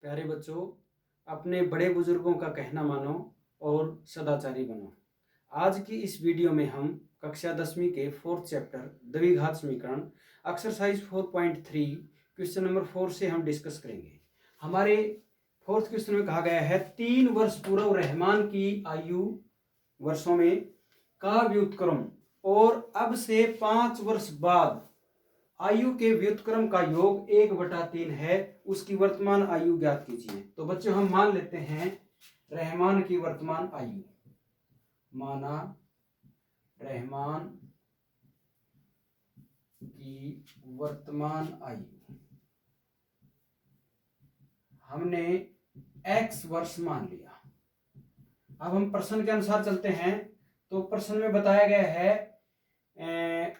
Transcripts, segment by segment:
प्यारे बच्चों, अपने बड़े बुजुर्गों का कहना मानो और सदाचारी बनो। आज की इस वीडियो में हम कक्षा 10वीं के 4th चैप्टर द्विघात समीकरण एक्सरसाइज 4.3 क्वेश्चन नंबर 4 से हम डिस्कस करेंगे। हमारे 4th क्वेश्चन में कहा गया है 3 वर्ष पूर्व रहमान की आयु वर्षों में का व्युत्क्रम और अब से 5 वर्ष बाद आयु के व्युत्क्रम का योग 1/3 है, उसकी वर्तमान आयु ज्ञात कीजिए। तो बच्चों हम मान लेते हैं रहमान की वर्तमान आयु, माना रहमान की वर्तमान आयु हमने x वर्ष मान लिया। अब हम प्रश्न के अनुसार चलते हैं। तो प्रश्न में बताया गया है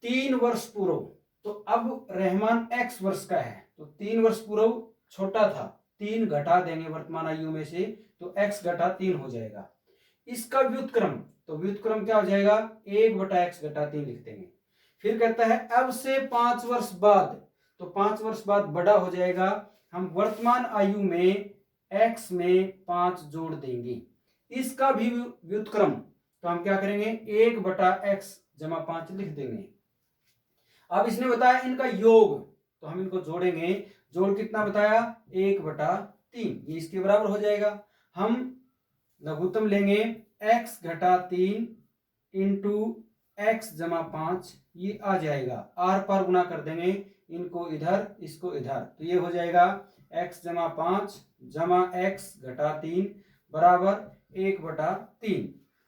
3 वर्ष पूर्व, तो अब रहमान x वर्ष का है, तो 3 वर्ष पूर्व छोटा था, 3 घटा देंगे वर्तमान आयु में से, तो x घटा 3 हो जाएगा। इसका व्युत्क्रम, तो व्युत्क्रम क्या हो जाएगा 1/x घटा 3 लिख देंगे। फिर कहता है अब से 5 वर्ष बाद, तो 5 वर्ष बाद बड़ा हो जाएगा, हम वर्तमान आयु में x में 5 जोड़ देंगे। इसका भी व्युत्क्रम, तो हम क्या करेंगे 1/x जमा 5 लिख देंगे। अब इसने बताया इनका योग, तो हम इनको जोड़ेंगे। जोड़ कितना बताया 1/3, ये इसके बराबर हो जाएगा। हम लघुत्तम लेंगे x घटा 3 इंटू x जमा 5, ये आ जाएगा। आर पार गुना कर देंगे, इनको इधर इसको इधर, तो ये हो जाएगा x जमा 5 जमा x घटा 3 बराबर 1/3।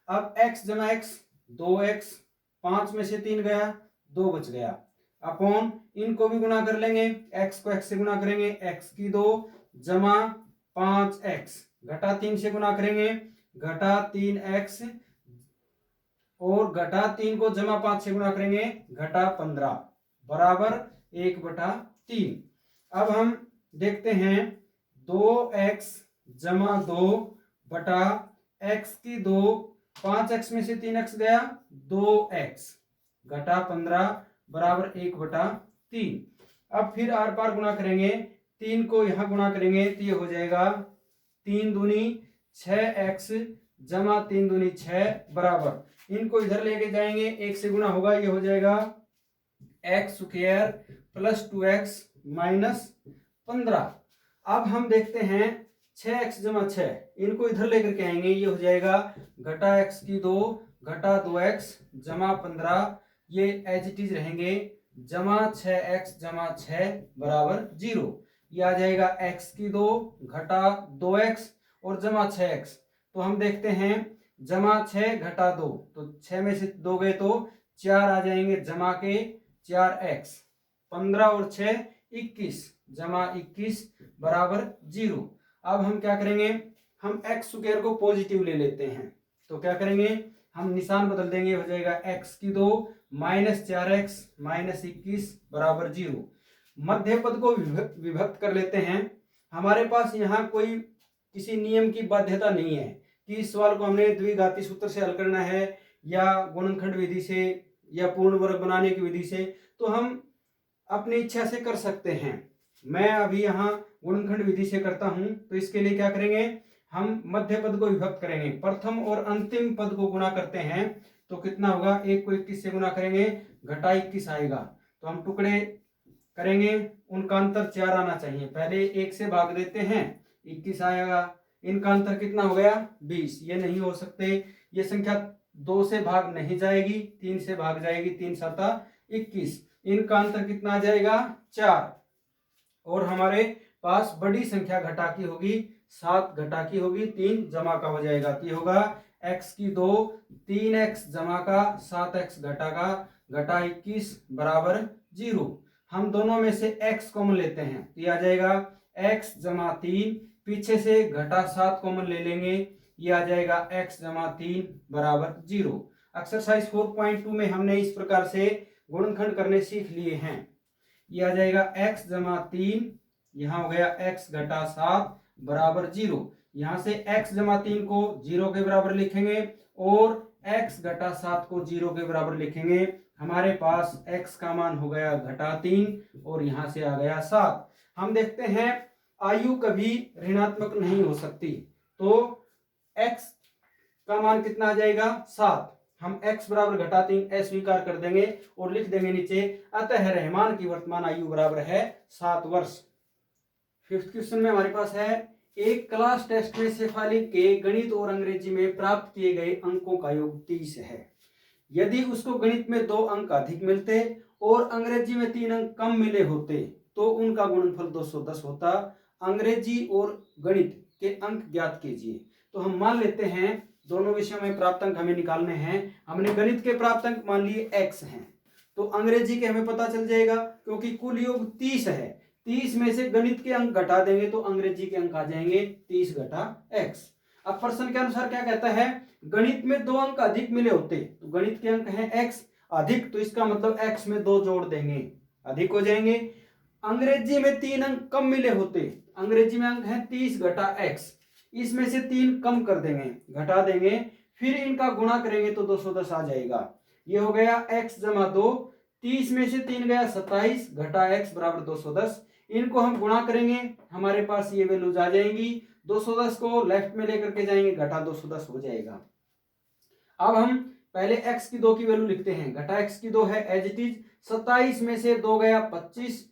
अब x जमा x 2x, 5 में से 3 गया 2 बच गया, अपॉन इनको भी गुना कर लेंगे, x को x से गुना करेंगे, x की 2 जमा 5x घटा 3 से गुना करेंगे, घटा 3x और घटा 3 को जमा 5 से गुना करेंगे, घटा 15 बराबर 1/3। अब हम देखते हैं 2x जमा 2 बटा x की 2, 5x में से 3x गया 2x घटा 15 बराबर 1/3। अब फिर आर पार गुना करेंगे, 3 को यहां गुना करेंगे, तो ये हो जाएगा 3 दूनी 6x जमा 3 दूनी 6 बराबर, इनको इधर लेके जाएंगे, 1 से गुना होगा, ये हो जाएगा x square plus 2x minus 15। अब हम देखते हैं 6x जमा 6, इनको इधर लेकर के आएंगे, ये हो जाएगा घटा x की 2 घटा 2x जमा 15, ये एज इट इज रहेंगे, जमा 6x जमा 6 बराबर 0। ये आ जाएगा x की 2 घटा 2x और जमा 6x, तो हम देखते हैं जमा 6 घटा 2, तो 6 में से 2 गए तो 4 आ जाएंगे, जमा के 4x, 15 और 6 21 जमा 21 बराबर 0। अब हम क्या करेंगे, हम x स्क्वायर को पॉजिटिव ले लेते हैं, तो क्या करेंगे हम निशान बदल देंगे, हो जाएगा x की 2 माइनस 4x माइनस 21 बराबर 0। मध्य पद को विभक्त कर लेते हैं। हमारे पास यहाँ कोई किसी नियम की बाध्यता नहीं है कि इस सवाल को हमने द्विघाती सूत्र से हल करना है या गुणनखंड विधि से या पूर्ण वर्ग बनाने की विधि से, तो हम अपनी इच्छा से कर सकते हैं। मैं अभी यहाँ गुणनखंड विधि से करता हूं, तो इसके लिए क्या करेंगे, हम मध्य पद को विभक्त करेंगे, प्रथम और अंतिम पद को गुणा करते हैं, तो कितना होगा 1 को 21 से गुना करेंगे, घटा 21 आएगा, तो हम टुकड़े करेंगे, उनका अंतर 4 आना चाहिए, पहले 1 से भाग देते हैं 21 आएगा, इनका अंतर कितना हो गया 20, ये नहीं हो सकते, ये संख्या 2 से भाग नहीं जाएगी, 3 से भाग जाएगी, 3 7 21, इनका अंतर कितना आ जाएगा 4, और हमारे पास बड़ी संख्या घटा की होगी 7 घटा की होगी, 3 जमा का हो जाएगा, तो ये होगा x की 2 3x जमा का 7x घटा का घटा 21 बराबर 0। हम दोनों में से x कॉमन लेते हैं, तो ये आ जाएगा x जमा 3, पीछे से घटा 7 कॉमन ले लेंगे, ये आ जाएगा x जमा 3 बराबर 0। एक्सरसाइज 4.2 में हमने इस प्रकार से गुणनखंड करने सीख लिए हैं। ये आ जाएगा x जमा 3, यहाँ हो गया x घटा 7 बराबर 0, यहाँ से x जमा 3 को 0 के बराबर लिखेंगे और x घटा 7 को 0 के बराबर लिखेंगे, हमारे पास x का मान हो गया घटा 3 और यहाँ से आ गया 7। हम देखते हैं आयु कभी ऋणात्मक नहीं हो सकती। तो x का मान कितना आ जाएगा 7। हम x बराबर घटा 3 अस्वीकार कर देंगे और लिख देंगे नीचे, अतः रहमान की वर्तमान आयु बराबर है 7 वर्ष। फिफ्थ क्वेश्चन में हमारे पास है, एक क्लास टेस्ट में शेफाली के गणित और अंग्रेजी में प्राप्त किए गए अंकों का योग 30 है। यदि उसको गणित में 2 अंक अधिक मिलते और अंग्रेजी में 3 अंक कम मिले होते तो उनका गुणनफल 210 होता। अंग्रेजी और गणित के अंक ज्ञात कीजिए। तो हम मान लेते हैं दोनों विषयों में प्राप्त अंक हमें निकालने हैं। हमने गणित के प्राप्त अंक मान लिए x हैं, तो अंग्रेजी के हमें पता चल जाएगा क्योंकि कुल योग 30 है। 30 में से गणित के अंक घटा देंगे तो अंग्रेजी के अंक आ जाएंगे 30 घटा x। अब प्रश्न के अनुसार क्या कहता है, गणित में 2 अंक अधिक मिले होते, तो गणित के अंक हैं x अधिक, तो इसका मतलब x में 2 जोड़ देंगे, अधिक हो जाएंगे। अंग्रेजी में 3 अंक कम मिले होते, अंग्रेजी में अंक है 30 घटा x, इसमें से 3 कम कर देंगे, घटा देंगे, फिर इनका गुणा करेंगे तो 210 आ जाएगा। ये हो गया x जमा 2, 30 में से 3 गया 27 घटा x बराबर 210। इनको हम गुणा करेंगे, हमारे पास ये वैल्यूज आ जाएंगी। 210 को लेफ्ट में लेकर के जाएंगे, घटा 210 हो जाएगा। अब हम पहले x की 2 की वैल्यू लिखते हैं, घटा x की 2 है एज इट इज। 27 में से 2 गया 25,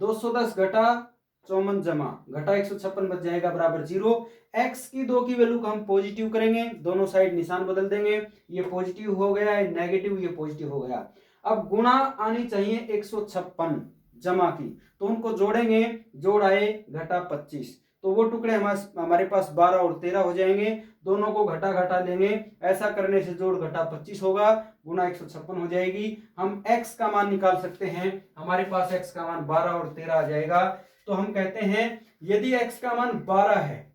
210 घटा 54 जमा घटा 156 बच जाएगा बराबर 0। x की 2 की वैल्यू को हम पॉजिटिव करेंगे, दोनों साइड निशान बदल देंगे, ये पॉजिटिव हो गया है, नेगेटिव ये पॉजिटिव हो गया। अब गुणा आनी चाहिए 156 जमा की, तो उनको जोड़ेंगे, जोड़ आए घटा 25, तो वो टुकड़े हमारे पास 12 और 13 हो जाएंगे। दोनों को घटा घटा लेंगे, ऐसा करने से जोड़ घटा 25 होगा, गुना 156 हो जाएगी। हम x का मान निकाल सकते हैं, हमारे पास x का मान 12 और 13 आ जाएगा। तो हम कहते हैं यदि x का मान 12 है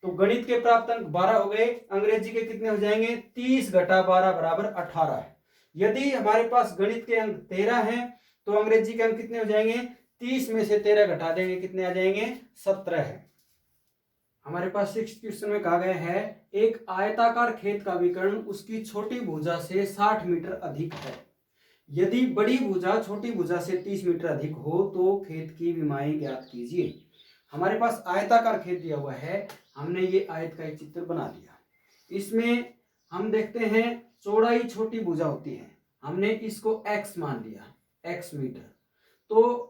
तो गणित के प्राप्त अंक 12 हो गए, अंग्रेजी के कितने हो जाएंगे 30 घटा 12 बराबर 18 है। यदि हमारे पास गणित के अंक 13 हैं तो अंग्रेजी के अंक कितने हो जाएंगे, 30 में से 13 घटा देंगे, कितने आ जाएंगे 17 है। हमारे पास 6th क्वेश्चन में कहा गया है, एक आयताकार खेत का विकर्ण उसकी छोटी भुजा से 60 मीटर अधिक है। यदि बड़ी भुजा छोटी भुजा से 30 मीटर अधिक हो तो खेत की विमाएं ज्ञात कीजिए। हमारे पास आयताकार खेत दिया हुआ है, हमने ये आयत का एक चित्र बना लिया। इसमें हम देखते हैं चौड़ाई छोटी भुजा होती है, हमने इसको x मान लिया, x मीटर। तो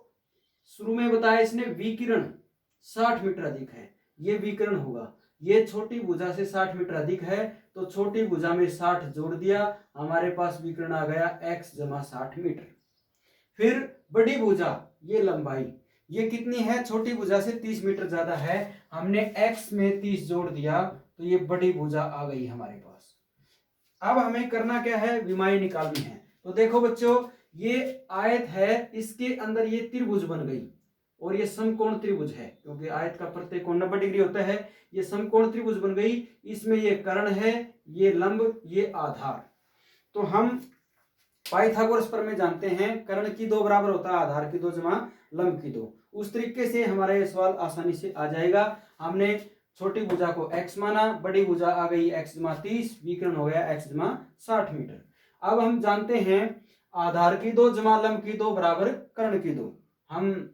शुरू में बताया इसने विकिरण 60 मीटर अधिक है, ये विकिरण होगा। ये छोटी भुजा से 60 मीटर अधिक है, तो छोटी भुजा में 60 जोड़ दिया, हमारे पास विकिरण आ गया x जमा 60 मीटर। फिर बड़ी भुजा, ये लंबाई ये कितनी है, छोटी भुजा से 30 मीटर ज्यादा है, हमने x में 30 जोड़ दिया, तो ये बड़ी भुजा आ गई हमारे पास। अब हमें करना क्या है, विमाएं निकालनी है। तो देखो बच्चों, ये आयत है, इसके अंदर ये त्रिभुज बन गई और ये समकोण त्रिभुज है, क्योंकि आयत का प्रत्येक कोण 90 डिग्री होता है। ये समकोण त्रिभुज बन गई, इसमें ये कर्ण है, ये लंब, ये आधार। तो हम पाइथागोरस प्रमेय जानते हैं, कर्ण की 2 बराबर होता है आधार की 2 जमा लंब की 2। उस तरीके से हमारा ये सवाल आसानी से आ जाएगा। हमने छोटी भुजा को x माना, बड़ी भुजा आ गई x जमा 30, विकर्ण हो गया x जमा 60 मीटर। अब हम जानते हैं आधार की 2 जमा लंब की 2 बराबर कर्ण की 2। हम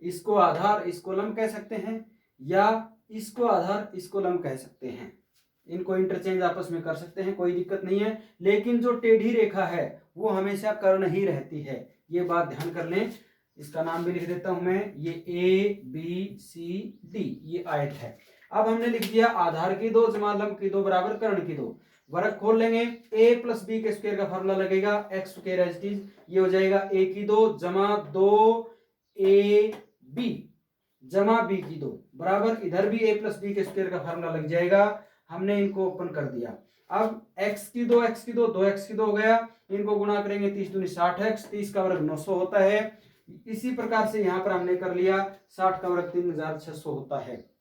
इसको आधार इसको लंब कह सकते हैं, या इसको आधार इसको लंब कह सकते हैं। इनको इंटरचेंज आपस में कर सकते हैं, कोई दिक्कत नहीं है। लेकिन जो टेढ़ी रेखा है वो हमेशा कर्ण ही रहती है, ये बात ध्यान कर लें। इसका नाम भी लिख देता हूं मैं, ये ABCD ये आयत है। अब हमने लिख दिया आधार की 2 जमा लंब की 2 बराबर कर्ण की 2। वर्ग खोल लेंगे, a प्लस बी के स्क्वायर का फॉर्मूला लगेगा, x square as it is, ये हो जाएगा a की 2 जमा 2ab जमा b की 2 बराबर, इधर भी a प्लस बी के स्क्वायर का फॉर्मूला लग जाएगा। हमने इनको ओपन कर दिया। अब x की 2 2x की 2 हो गया, इनको गुणा करेंगे 30 दूनी 60x, 30 का वर्ग 900 होता है। इसी प्रकार से यहां पर हमने कर लिया, 60 का वर्ग 3600 होता है।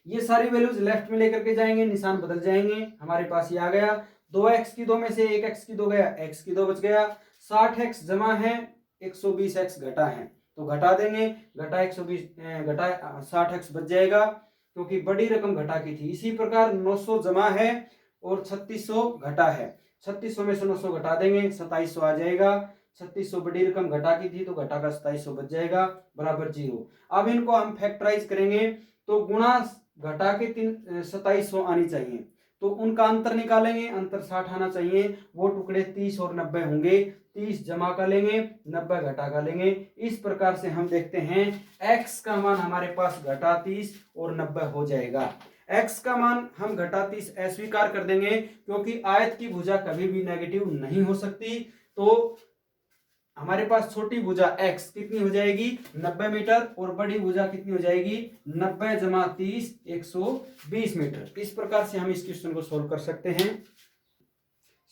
ये सारी वैल्यूज लेफ्ट में लेकर के जाएंगे, निशान बदल जाएंगे, हमारे पास ये आ गया। 2x की 2 में से 1x की 2 गया, x की 2 बच गया। 60x जमा है 120x घटा है, तो घटा देंगे, घटा 120 घटा 60x बच जाएगा, क्योंकि बड़ी रकम घटा की थी। इसी प्रकार 900 जमा है और 3600 घटा है, 3600 में से 900 घटा देंगे, 2700 आ जाएगा। 3600 बड़ी रकम घटा की थी तो घटा का 2700 बच जाएगा बराबर 0। अब इनको हम फैक्टराइज करेंगे तो गुणा घटा के 2700 आनी चाहिए, तो उनका अंतर निकालेंगे, अंतर 60 आना चाहिए। वो टुकड़े 30 और 90 होंगे, 30 जमा का लेंगे, 90 घटा का लेंगे। इस प्रकार से हम देखते हैं x का मान हमारे पास घटा 30 और 90 हो जाएगा। x का मान हम घटा 30 अस्वीकार कर देंगे क्योंकि आयत की भुजा कभी भी नेगेटिव नहीं हो सकती। तो हमारे पास छोटी भुजा x कितनी हो जाएगी 90 मीटर और बड़ी भुजा कितनी हो जाएगी 90 जमा 30 120 मीटर। इस प्रकार से हम इस क्वेश्चन को सोल्व कर सकते हैं।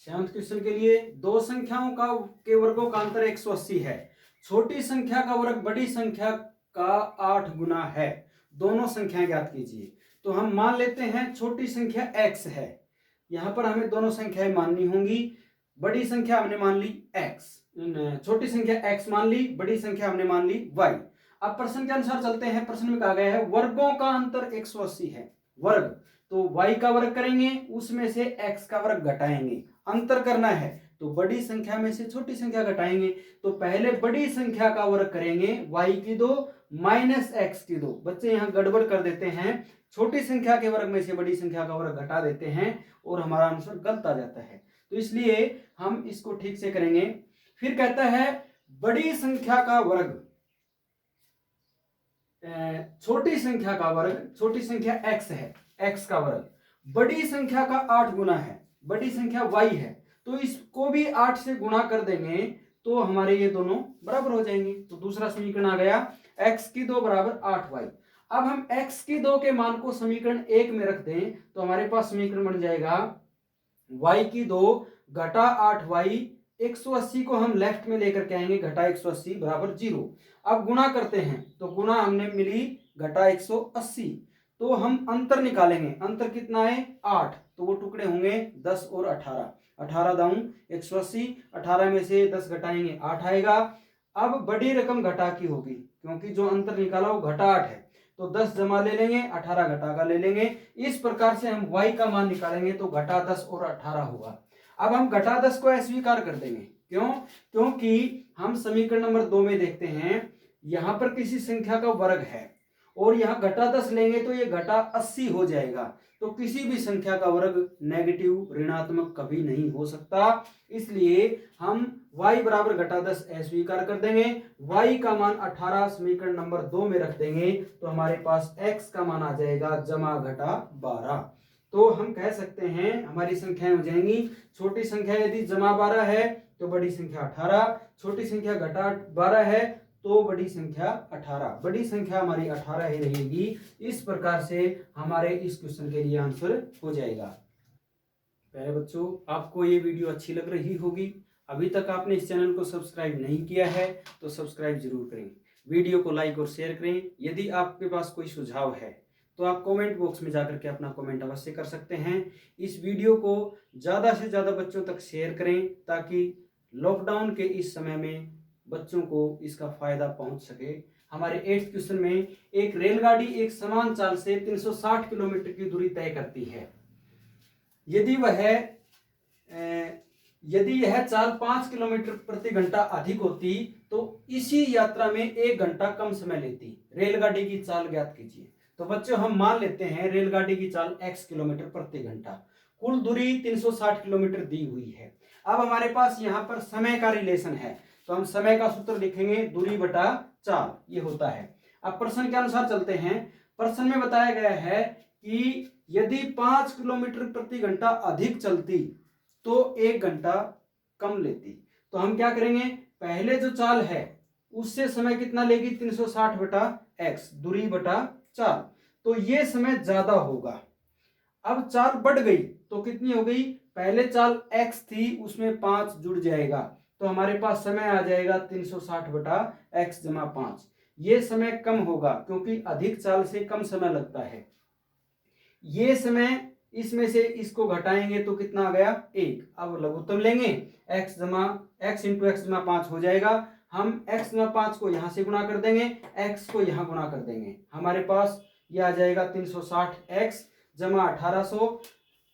7वें क्वेश्चन के लिए दो संख्याओं का के वर्गों का अंतर 180 है। छोटी संख्या का वर्ग बड़ी संख्या का 8 गुना है। दोनों संख्याएं ज्ञात कीजिए। तो हम मान लेते हैं छोटी संख्या x है, यहां पर हमें दोनों संख्याएं माननी होंगी। बड़ी संख्या हमने मान ली x, छोटी संख्या x मान ली, बड़ी संख्या हमने मान ली y। अब प्रश्न के अनुसार चलते हैं। प्रश्न में कहा गया है वर्गों का अंतर 180 है। वर्ग तो y का वर्ग करेंगे, उसमें से x का वर्ग घटाएंगे। अंतर करना है तो बड़ी संख्या में से छोटी संख्या घटाएंगे। तो पहले बड़ी संख्या का वर्ग करेंगे y की 2 माइनस x की 2। बच्चे यहाँ गड़बड़ कर देते हैं, छोटी संख्या के वर्ग में से बड़ी संख्या का वर्ग घटा देते हैं और हमारा आंसर गलत आ जाता है। तो इसलिए हम इसको ठीक से करेंगे। फिर कहता है बड़ी संख्या का वर्ग छोटी संख्या का वर्ग, छोटी संख्या x है, x का वर्ग बड़ी संख्या का 8 गुना है, बड़ी संख्या y है, तो इसको भी 8 से गुणा कर देंगे तो हमारे ये दोनों बराबर हो जाएंगे। तो दूसरा समीकरण आ गया x की 2 बराबर 8y। अब हम x की 2 के मान को समीकरण 1 में रख दें तो हमारे पास समीकरण बन जाएगा y की 2 घटा 8y। 180 को हम लेफ्ट में लेकर के आएंगे, घटा 180 बराबर 0। अब गुणा करते हैं तो गुणा हमने मिली घटा 180, तो हम अंतर निकालेंगे। अंतर कितना है 8, तो वो टुकड़े होंगे 10 और 18। 18 दाऊं 180, 18 में से 10 घटाएंगे 8 आएगा। अब बड़ी रकम घटा की होगी क्योंकि जो अंतर निकाला वो घटा 8 है, तो 10 जमा ले लेंगे, 18 घटा का ले लेंगे। इस प्रकार से हम y का मान निकालेंगे तो घटा 10 और 18 होगा। अब हम घटा 10 को अस्वीकार कर देंगे। क्यों? क्योंकि हम समीकरण नंबर 2 में देखते हैं यहां पर किसी संख्या का वर्ग है और यहाँ घटा 10 लेंगे तो ये घटा 80 हो जाएगा। तो किसी भी संख्या का वर्ग नेगेटिव ऋणात्मक कभी नहीं हो सकता, इसलिए हम y बराबर घटा 10 अस्वीकार कर देंगे। y का मान 18 समीकरण नंबर 2 में रख देंगे तो हमारे पास x का मान आ जाएगा जमा घटा 12। तो हम कह सकते हैं हमारी संख्याएं हो जाएंगी, छोटी संख्या यदि जमा 12 है तो बड़ी संख्या 18, छोटी संख्या घटा 12 है तो बड़ी संख्या 18, बड़ी संख्या हमारी 18 ही रहेगी। इस प्रकार से हमारे इस क्वेश्चन के लिए आंसर हो जाएगा। प्यारे बच्चों, आपको ये वीडियो अच्छी लग रही होगी। अभी तक आपने इस चैनल को सब्सक्राइब नहीं किया है तो सब्सक्राइब जरूर करें, वीडियो को लाइक और शेयर करें। यदि आपके पास कोई सुझाव है तो आप कमेंट बॉक्स में जाकर के अपना कमेंट अवश्य कर सकते हैं। इस वीडियो को ज़्यादा से ज़्यादा बच्चों तक शेयर करें ताकि लॉकडाउन के इस समय में बच्चों को इसका फायदा पहुंच सके। हमारे 8th क्वेश्चन में एक रेलगाड़ी एक समान चाल से 360 किलोमीटर की दूरी तय करती है। यदि यह चाल 5 किलोमीटर प्रति घंटा अधिक होती तो इसी यात्रा में 1 घंटा कम समय लेती। रेलगाड़ी की चाल ज्ञात कीजिए। तो बच्चों हम मान लेते हैं रेलगाड़ी की चाल x किलोमीटर प्रति घंटा, कुल दूरी 360 किलोमीटर दी हुई है। अब हमारे पास यहाँ पर समय का रिलेशन है तो हम समय का सूत्र लिखेंगे दूरी बटा चाल, ये होता है। अब प्रश्न के अनुसार चलते हैं। प्रश्न में बताया गया है कि यदि 5 किलोमीटर प्रति घंटा अधिक चलती तो 1 घंटा कम लेती। तो हम क्या करेंगे, पहले जो चाल है उससे समय कितना लेगी 360 बटा x, दूरी बटा चाल, तो ये समय ज्यादा होगा। अब चाल बढ़ गई तो कितनी हो गई, पहले चाल x थी उसमें 5 जुड़ जाएगा तो हमारे पास समय आ जाएगा 360 बटा x जमा 5। ये समय कम होगा क्योंकि अधिक चाल से कम समय लगता है। ये समय इसमें से इसको घटाएंगे तो कितना आ गया 1। अब लघुत्तम लेंगे x इंटू x जमा 5 हो जाएगा। हम x जमा 5 को यहां से गुणा कर देंगे, x को यहां गुणा कर देंगे, हमारे पास ये आ जाएगा 360x जमा 1800।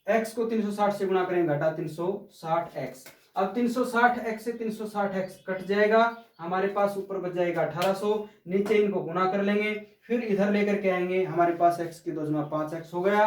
x को 360 से गुणा करेंगे घटा 360x। अब 360x से 360x कट जाएगा, हमारे पास ऊपर बच जाएगा 1800, नीचे इनको गुना कर लेंगे, फिर इधर लेकर के आएंगे, हमारे पास x की 2 जमा 5x हो गया।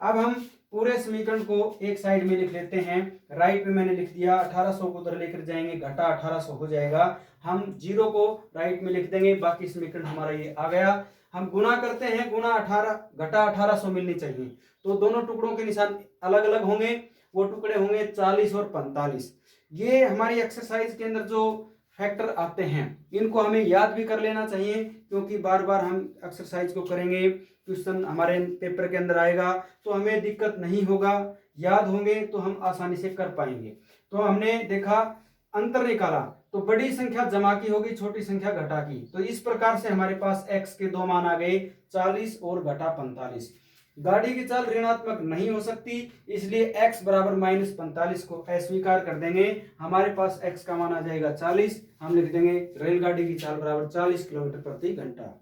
अब हम पूरे समीकरण को एक साइड में लिख लेते हैं, राइट में मैंने लिख दिया, 1800 को उधर लेकर जाएंगे, घटा 1800 हो जाएगा, हम 0 को राइट में लिख देंगे, बाकी समीकरण हमारा ये आ गया। हम गुना करते हैं, गुना 18 घटा 1800 मिलनी चाहिए, तो दोनों टुकड़ों के निशान अलग अलग होंगे, वो टुकड़े होंगे 40 और 45। ये हमारी एक्सरसाइज के अंदर जो फैक्टर आते हैं इनको हमें याद भी कर लेना चाहिए, क्योंकि बार बार हम एक्सरसाइज को करेंगे, क्वेश्चन हमारे पेपर के अंदर आएगा तो हमें दिक्कत नहीं होगा, याद होंगे तो हम आसानी से कर पाएंगे। तो हमने देखा, अंतर निकाला, तो बड़ी संख्या जमा की होगी, छोटी संख्या घटा की, तो इस प्रकार से हमारे पास x के 2 मान आ गए, 40 और घटा 45। गाड़ी की चाल ऋणात्मक नहीं हो सकती, इसलिए x बराबर -45 को अस्वीकार कर देंगे, हमारे पास x का मान आ जाएगा 40, हम लिख देंगे रेलगाड़ी की चाल बराबर 40 किलोमीटर प्रति घंटा।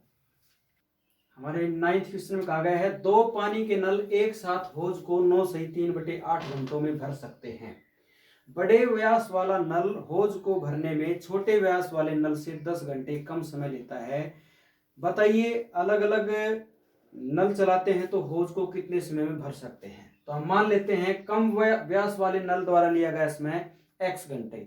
हमारे 9th क्वेश्चन में कहा गया है, 2 पानी के नल एक साथ हौज को 9 सही 3/8 घंटों में भर सकते हैं। बड़े व्यास वाला नल हौज को भरने में छोटे व्यास वाले नल से 10 घंटे कम समय लेता है। बताइए, अलग अलग नल चलाते हैं तो हौज को कितने समय में भर सकते हैं। तो हम मान लेते हैं कम व्यास वाले नल द्वारा लिया गया समय x घंटे,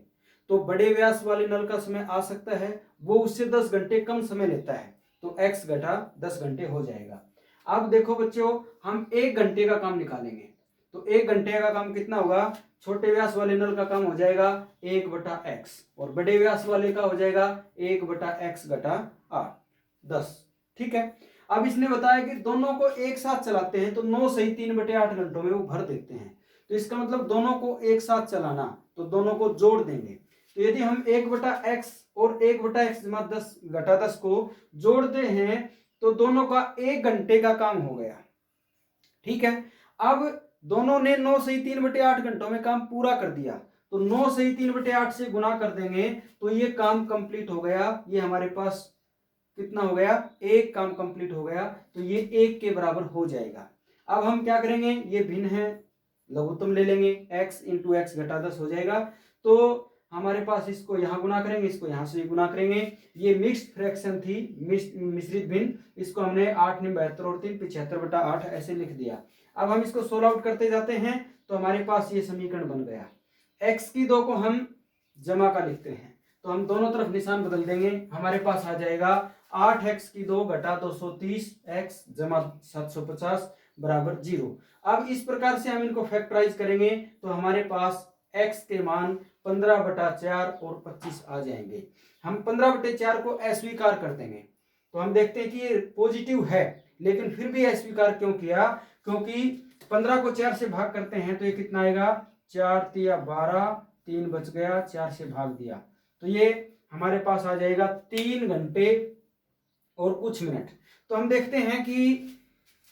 तो बड़े व्यास वाले नल का समय आ सकता है, वो उससे 10 घंटे कम समय लेता है, तो x घटा 10 घंटे हो जाएगा। अब देखो बच्चों, हम 1 घंटे का काम निकालेंगे, तो 1 घंटे का काम कितना होगा, छोटे व्यास वाले नल का काम हो जाएगा 1/x, और बड़े व्यास वाले का हो जाएगा 1/x घटा 8, 10। ठीक है, अब इसने बताया कि दोनों को एक साथ चलाते हैं तो 9 सही 3/8 घंटों में वो भर देते हैं, तो इसका मतलब दोनों को एक साथ चलाना, तो दोनों को जोड़ देंगे। तो यदि हम 1/x और 1/x जमा 10 घटा 10 को जोड़ते हैं तो दोनों का 1 घंटे का काम हो गया। ठीक है, अब दोनों ने 9 सही 3/8 घंटों में काम पूरा कर दिया, तो 9 सही 3/8 से गुना कर देंगे तो ये काम कंप्लीट हो गया, ये हमारे पास कितना हो गया, 1 काम कंप्लीट हो गया, तो ये 1 के बराबर हो जाएगा। अब हम क्या करेंगे, ये भिन्न है, लघुत्तम ले लेंगे, x इंटू एक्स घटा 10 हो जाएगा, तो हमारे पास इसको यहाँ गुना करेंगे, इसको यहाँ से गुना करेंगे, ये मिक्स्ड फ्रैक्शन थी, मिश्रित भिन्न, इसको हमने 8 9 72 और 3 75/8 ऐसे लिख दिया। अब हम इसको सोल्व आउट करते जाते हैं, तो हमारे पास ये समीकरण बन गया। x की 2 को हम जमा का लिखते हैं, तो हम दोनों तरफ निशान बदल देंगे, हमारे पास आ जाएगा 8x की 2 घटा 230 x जमा 750 बराबर 0। अब इस प्रकार से हम इनको फैक्टराइज करेंगे तो हमारे पास x के मान 15/4 और 25 आ जाएंगे। हम 15/4 को अस्वीकार कर देंगे, तो हम देखते हैं कि ये पॉजिटिव है, लेकिन फिर भी अस्वीकार क्यों किया, क्योंकि 15 को 4 से भाग करते हैं तो ये कितना आएगा, 4 तिया 12, 3 बच गया, 4 से भाग दिया, तो ये हमारे पास आ जाएगा 3 घंटे और कुछ मिनट। तो हम देखते हैं कि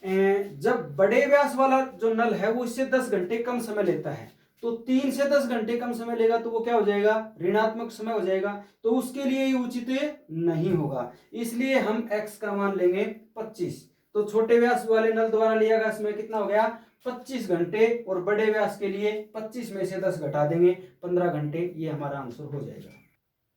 जब बड़े व्यास वाला जो नल है वो इससे 10 घंटे कम समय लेता है, तो 3 से 10 घंटे कम समय लेगा तो वो क्या हो जाएगा, ऋणात्मक समय हो जाएगा, तो उसके लिए ये उचित नहीं होगा, इसलिए हम x का मान लेंगे 25। तो छोटे व्यास वाले नल द्वारा लिया गया समय कितना हो गया, 25 घंटे, और बड़े व्यास के लिए 25 में से 10 घटा देंगे, 15 घंटे, ये हमारा आंसर हो जाएगा।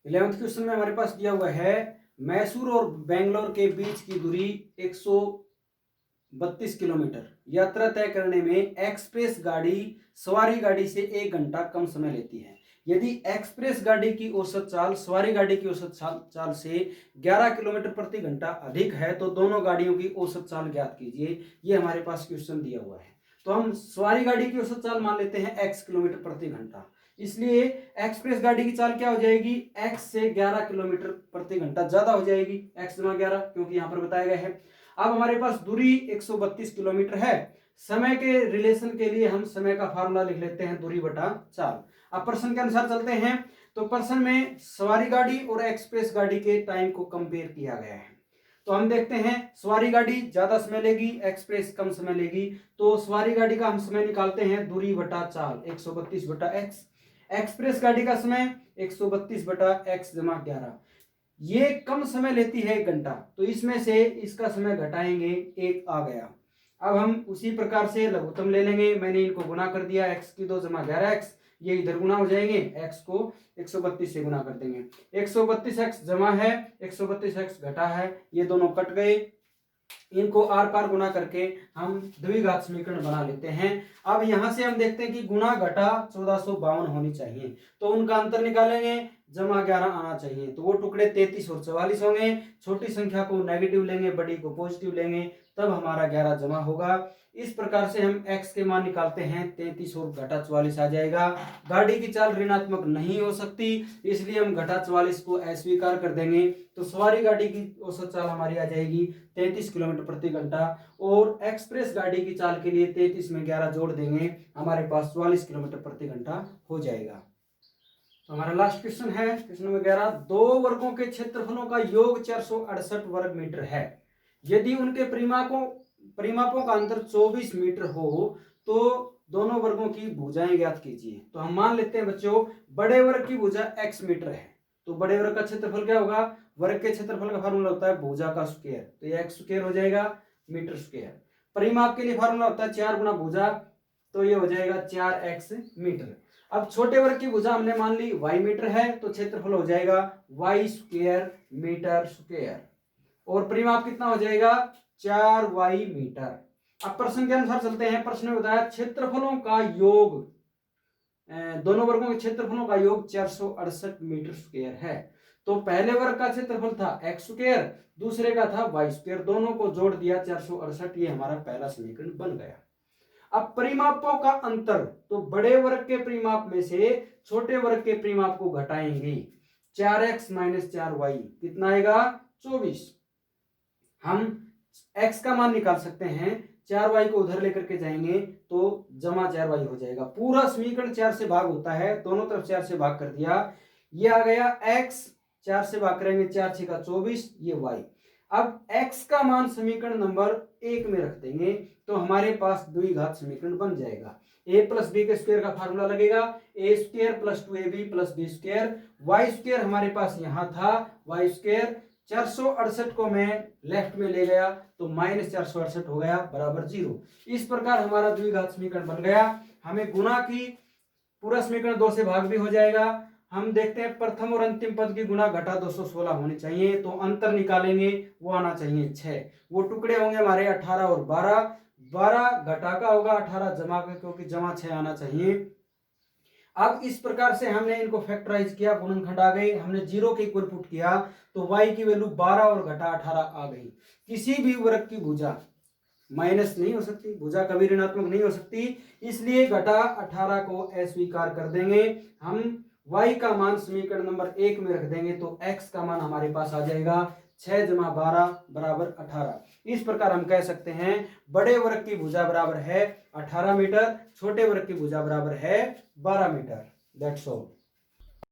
11th क्वेश्चन में हमारे पास दिया हुआ है, मैसूर और बेंगलोर के बीच की दूरी 132 किलोमीटर, यात्रा तय करने में एक्सप्रेस गाड़ी सवारी गाड़ी से 1 घंटा कम समय लेती है। यदि एक्सप्रेस गाड़ी की औसत चाल सवारी गाड़ी की औसत चाल से 11 किलोमीटर प्रति घंटा अधिक है तो दोनों गाड़ियों की औसत चाल ज्ञात कीजिए। ये हमारे पास क्वेश्चन दिया हुआ है, तो हम सवारी गाड़ी की औसत चाल मान लेते हैं x किलोमीटर प्रति घंटा, इसलिए एक्सप्रेस गाड़ी की चाल क्या हो जाएगी, x से 11 किलोमीटर प्रति घंटा ज्यादा हो जाएगी, x जमा 11, क्योंकि यहाँ पर बताया गया है। अब हमारे पास दूरी 132 किलोमीटर है, समय के रिलेशन के लिए हम समय का फार्मूला लिख लेते हैं, दूरी बटा चाल। अब प्रश्न के अनुसार चलते हैं, तो प्रश्न में सवारी गाड़ी और एक्सप्रेस गाड़ी के टाइम को कंपेयर किया गया है, तो हम देखते हैं सवारी गाड़ी ज्यादा समय लेगी, एक्सप्रेस कम समय लेगी, तो सवारी गाड़ी का हम समय निकालते हैं दूरी बटा चाल 132/x, एक्सप्रेस गाड़ी का समय 132/x जमा 11, ये कम समय लेती है 1 घंटा, तो इसमें से इसका समय घटाएंगे, 1 आ गया। अब हम उसी प्रकार से लघुत्तम ले लेंगे, मैंने इनको गुना कर दिया, x की 2 जमा 11x, ये इधर गुना हो जाएंगे, x को 132 से गुना कर देंगे। 132x जमा है, 132x घटा है, ये दोनों कट गए। इनको आर पार गुना करके हम द्विघात समीकरण बना लेते हैं। अब यहां से हम देखते हैं कि गुना घटा 1452 होनी चाहिए, तो उनका अंतर निकालेंगे, जमा 11 आना चाहिए, तो वो टुकड़े 33 और 44 होंगे। छोटी संख्या को नेगेटिव लेंगे, बड़ी को पॉजिटिव लेंगे, तब हमारा 11 जमा होगा। इस प्रकार से हम x के मान निकालते हैं, 33 और घटा 44 आ जाएगा। गाड़ी की चाल ऋणात्मक नहीं हो सकती, इसलिए हम घटा 44 को अस्वीकार कर देंगे, तो सवारी गाड़ी की औसत चाल हमारी आ जाएगी 33 किलोमीटर प्रति घंटा, और एक्सप्रेस गाड़ी की चाल के लिए 33 में 11 जोड़ देंगे, हमारे पास 44 किलोमीटर प्रति घंटा हो जाएगा। तो हमारा लास्ट क्वेश्चन है, क्वेश्चन नंबर 11, दो वर्गों के क्षेत्रफलों का योग 468 वर्ग मीटर है। यदि उनके परिमापों का अंतर 24 मीटर हो तो दोनों वर्गों की भुजाएं ज्ञात कीजिए। तो हम मान लेते हैं बच्चों, बड़े वर्ग की भुजा x मीटर है, तो बड़े वर्ग का क्षेत्रफल क्या होगा, वर्ग के क्षेत्रफल का फार्मूला होता है भुजा का स्क्वायर, तो ये x स्क्वायर हो जाएगा मीटर स्क्वायर। परिमाप के लिए फार्मूला होता है 4 गुना भुजा, तो ये हो जाएगा 4x मीटर। अब छोटे वर्ग की भुजा हमने मान ली y मीटर है, तो क्षेत्रफल हो जाएगा y स्क्वायर मीटर स्क्वायर, और परिमाप कितना हो जाएगा 4y मीटर। अब प्रश्न के अनुसार चलते हैं। प्रश्न में बताया क्षेत्रफलों का योग, दोनों वर्गों के क्षेत्रफलों का योग 468 मीटर स्क्वायर है। तो पहले वर्ग का क्षेत्रफल था x स्क्वायर, दूसरे का था y स्क्वायर, दोनों को जोड़ दिया 468, ये हमारा पहला समीकरण बन गया। अब परिमापों का अंतर, तो बड़े वर्ग के परिमाप में से छोटे वर्ग के परिमाप को घटाएंगे, 4x माइनस 4y कितना आएगा 24। हम x का मान निकाल सकते हैं, 4y को उधर लेकर के जाएंगे तो जमा 4y हो जाएगा। पूरा समीकरण 4 से भाग होता है, दोनों तरफ 4 से भाग कर दिया, ये आ गया x, 4 से भाग करेंगे 4 6 का 24, ये y। अब x का मान समीकरण नंबर 1 में रख देंगे, तो हमारे पास द्विघात समीकरण बन जाएगा। a प्लस बी के स्क्वायर का फार्मूला लगेगा, a square plus 2ab plus B square, y square हमारे पास यहाँ था, y स्क्वायर 468 को मैं लेफ्ट में ले गया तो माइनस 468 हो गया बराबर 0। इस प्रकार हमारा द्विघात समीकरण बन गया। हमें गुणा की पूरा समीकरण 2 से भाग भी हो जाएगा। हम देखते हैं प्रथम और अंतिम पद की गुणा घटा 216 होनी चाहिए, तो अंतर निकालेंगे, वो आना चाहिए 6। वो टुकड़े होंगे हमारे 18 और 12, 12 घटा का होगा 18 जमा का, क्योंकि जमा 6 आना चाहिए। अब इस प्रकार से हमने इनको फैक्टराइज किया, गुणनखंड आ गई, हमने 0 के इक्वल पुट किया तो y की वैल्यू 12 और घटा 18 आ गई। किसी भी वर्ग की भुजा माइनस नहीं हो सकती, भुजा कभी ऋणात्मक नहीं हो सकती, इसलिए घटा 18 को अस्वीकार कर देंगे। हम y का मान समीकरण नंबर 1 में रख देंगे, तो x का मान हमारे पास आ जाएगा 6 जमा 12 बराबर 18। इस प्रकार हम कह सकते हैं बड़े वर्ग की भुजा बराबर है 18 मीटर, छोटे वर्ग की भुजा बराबर है 12 मीटर। That's all.